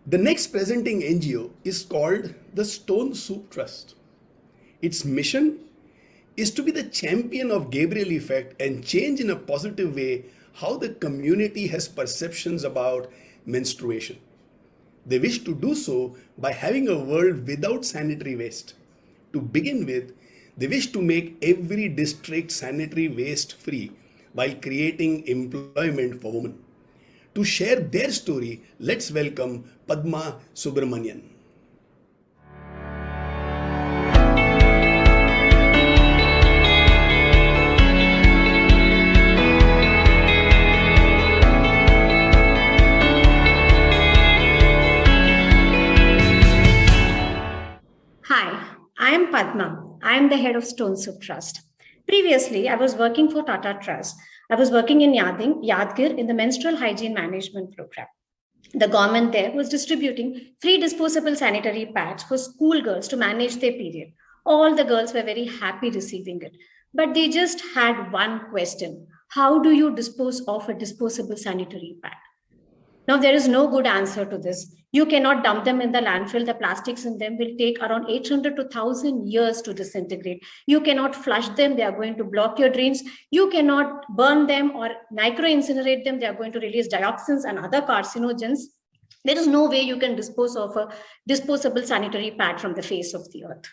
The next presenting NGO is called the Stone Soup Trust. Its mission is to be the champion of Gabriel effect and change in a positive way how the community has perceptions about menstruation. They wish to do so by having a world without sanitary waste. To begin with, they wish to make every district sanitary waste free while creating employment for women. To share their story, let's welcome Padma Subramanian. Hi, I am Padma. I am the head of Stone Soup Trust. Previously, I was working for Tata Trust. I was working in Yadgir in the menstrual hygiene management program. The government there was distributing free disposable sanitary pads for schoolgirls to manage their period. All the girls were very happy receiving it. But they just had one question. How do you dispose of a disposable sanitary pad? Now, there is no good answer to this. You cannot dump them in the landfill. The plastics in them will take around 800 to 1,000 years to disintegrate. You cannot flush them. They are going to block your drains. You cannot burn them or micro-incinerate them. They are going to release dioxins and other carcinogens. There is no way you can dispose of a disposable sanitary pad from the face of the earth.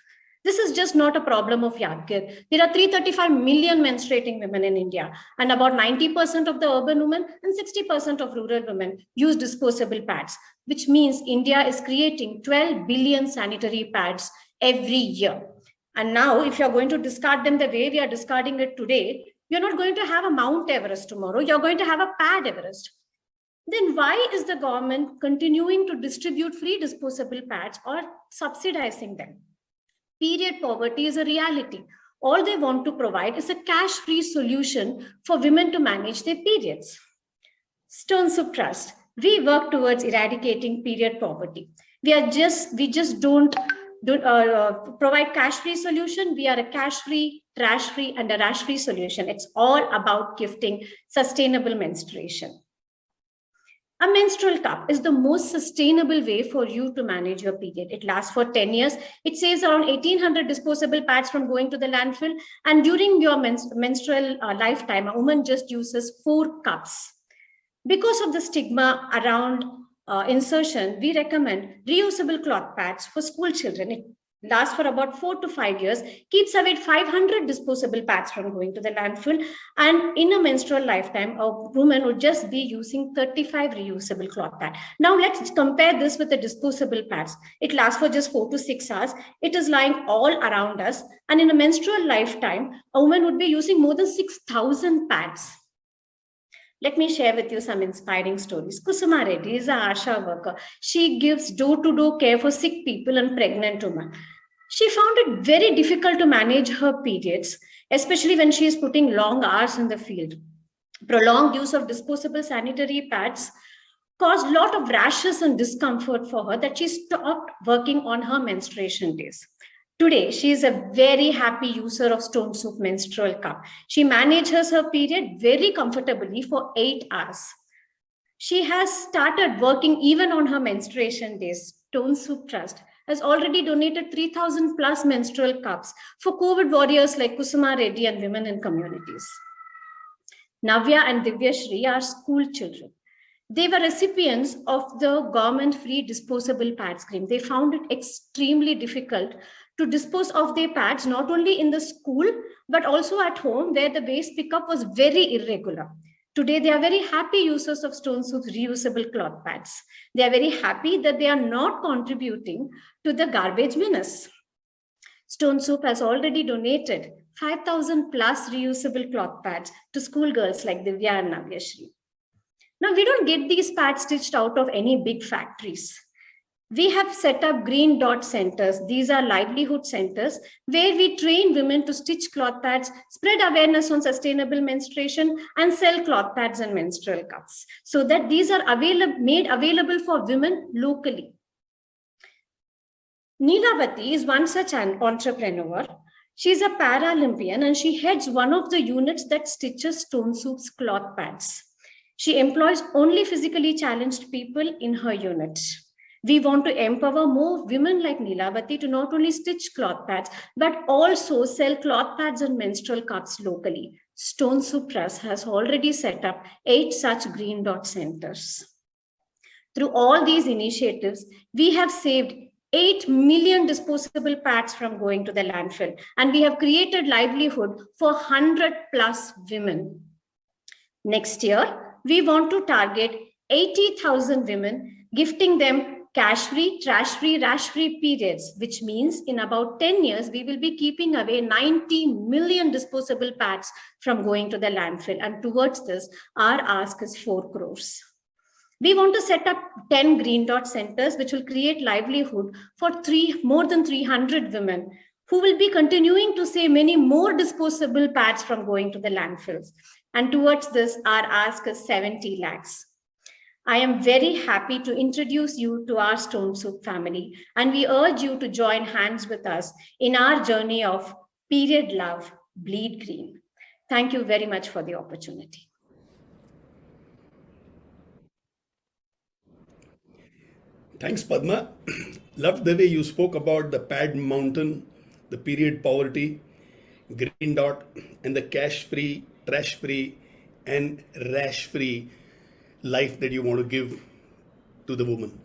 This is just not a problem of Yadgir. There are 335 million menstruating women in India, and about 90% of the urban women and 60% of rural women use disposable pads, which means India is creating 12 billion sanitary pads every year. And now, if you're going to discard them the way we are discarding it today, you're not going to have a Mount Everest tomorrow. You're going to have a pad Everest. Then why is the government continuing to distribute free disposable pads or subsidizing them? Period poverty is a reality. All they want to provide is a cash-free solution for women to manage their periods. Stone Soup Trust, we work towards eradicating period poverty. We just don't provide cash-free solution. We are a cash-free, trash-free, and a rash-free solution. It's all about gifting sustainable menstruation. A menstrual cup is the most sustainable way for you to manage your period. It lasts for 10 years. It saves around 1,800 disposable pads from going to the landfill. And during your menstrual lifetime, a woman just uses 4 cups. Because of the stigma around insertion, we recommend reusable cloth pads for school children. It lasts for about 4 to 5 years, keeps away 500 disposable pads from going to the landfill. And in a menstrual lifetime, a woman would just be using 35 reusable cloth pads. Now let's compare this with the disposable pads. It lasts for just 4 to 6 hours. It is lying all around us. And in a menstrual lifetime, a woman would be using more than 6,000 pads. Let me share with you some inspiring stories. Kusuma Reddy is an ASHA worker. She gives door-to-door care for sick people and pregnant women. She found it very difficult to manage her periods, especially when she is putting long hours in the field. Prolonged use of disposable sanitary pads caused a lot of rashes and discomfort for her that she stopped working on her menstruation days. Today, she is a very happy user of Stone Soup menstrual cup. She manages her period very comfortably for 8 hours. She has started working even on her menstruation days. Stone Soup Trust has already donated 3,000 plus menstrual cups for COVID warriors like Kusuma Reddy and women in communities. Navya and Divya Shri are school children. They were recipients of the government free disposable pad scheme. They found it extremely difficult to dispose of their pads, not only in the school, but also at home where the waste pickup was very irregular. Today, they are very happy users of Stone Soup's reusable cloth pads. They are very happy that they are not contributing to the garbage menace. Stone Soup has already donated 5,000 plus reusable cloth pads to schoolgirls like Divya and Navyashri. Now, we don't get these pads stitched out of any big factories. We have set up green dot centers. These are livelihood centers where we train women to stitch cloth pads, spread awareness on sustainable menstruation, and sell cloth pads and menstrual cups so that these are made available for women locally. Neelavati is one such an entrepreneur. She's a Paralympian and she heads one of the units that stitches Stone Soup's cloth pads. She employs only physically challenged people in her unit. We want to empower more women like Nilavati to not only stitch cloth pads, but also sell cloth pads and menstrual cups locally. Stone Soup Trust has already set up 8 such green dot centers. Through all these initiatives, we have saved 8 million disposable pads from going to the landfill, and we have created livelihood for 100 plus women. Next year, we want to target 80,000 women, gifting them cash-free, trash-free, rash-free periods, which means in about 10 years, we will be keeping away 90 million disposable pads from going to the landfill. And towards this, our ask is 4 crores. We want to set up 10 green dot centers, which will create livelihood for more than 300 women who will be continuing to save many more disposable pads from going to the landfills. And towards this, our ask is 70 lakhs. I am very happy to introduce you to our Stone Soup family, and we urge you to join hands with us in our journey of period love, bleed green. Thank you very much for the opportunity. Thanks, Padma. Loved the way you spoke about the pad mountain, the period poverty, green dot, and the cash free, trash free, and rash free life that you want to give to the woman.